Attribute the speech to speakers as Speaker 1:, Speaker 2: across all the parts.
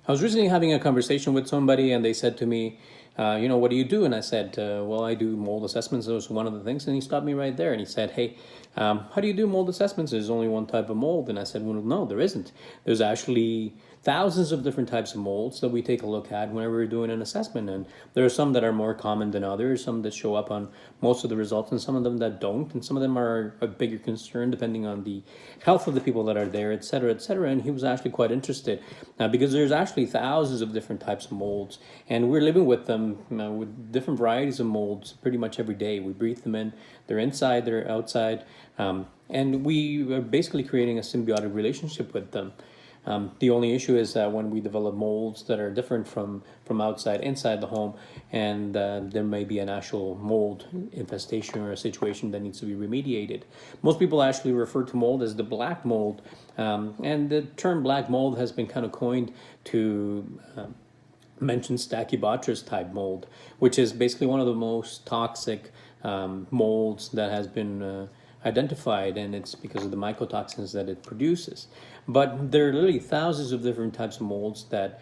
Speaker 1: I was recently having a conversation with somebody and they said to me, what do you do? And I said, well, I do mold assessments. That was one of the things. And he stopped me right there and he said, hey, how do you do mold assessments? There's only one type of mold. And I said, well, no, there isn't. There's actually thousands of different types of molds that we take a look at whenever we're doing an assessment. And there are some that are more common than others, some that show up on most of the results and some of them that don't. And some of them are a bigger concern depending on the health of the people that are there, et cetera, et cetera. And he was actually quite interested because there's actually thousands of different types of molds and we're living with them with different varieties of molds pretty much every day. We breathe them in, they're inside, they're outside, and we are basically creating a symbiotic relationship with them. The only issue is that when we develop molds that are different from outside, inside the home, and there may be an actual mold infestation or a situation that needs to be remediated. Most people actually refer to mold as the black mold, and the term black mold has been kind of coined to mention Stachybotrys type mold, which is basically one of the most toxic molds that has been identified, and it's because of the mycotoxins that it produces. But there are literally thousands of different types of molds that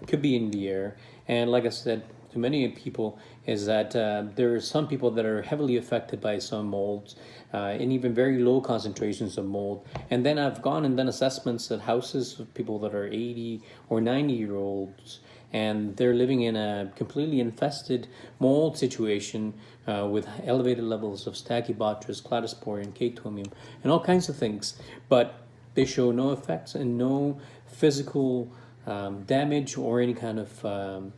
Speaker 1: could be in the air, and like I said to many people is that there are some people that are heavily affected by some molds and even very low concentrations of mold. And then I've gone and done assessments at houses of people that are 80 or 90-year-olds and they're living in a completely infested mold situation with elevated levels of Stachybotrys, cladosporium, chaetomium, and all kinds of things. But they show no effects and no physical damage or any kind of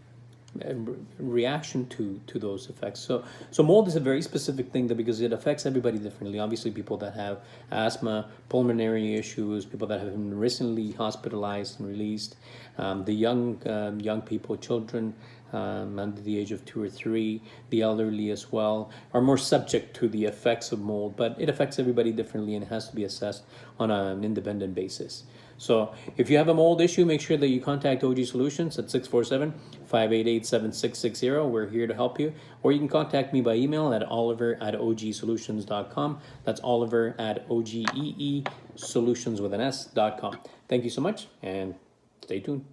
Speaker 1: reaction to those effects. So mold is a very specific thing because it affects everybody differently. Obviously, people that have asthma, pulmonary issues, people that have been recently hospitalized and released, the young people, children under the age of 2 or 3, the elderly as well, are more subject to the effects of mold, but it affects everybody differently and it has to be assessed on an independent basis. So if you have a mold issue, make sure that you contact OGEE Solutions at 647-588-7660. We're here to help you. Or you can contact me by email at oliver@ogeesolutions.com. That's oliver@ogeesolutions.com. Thank you so much and stay tuned.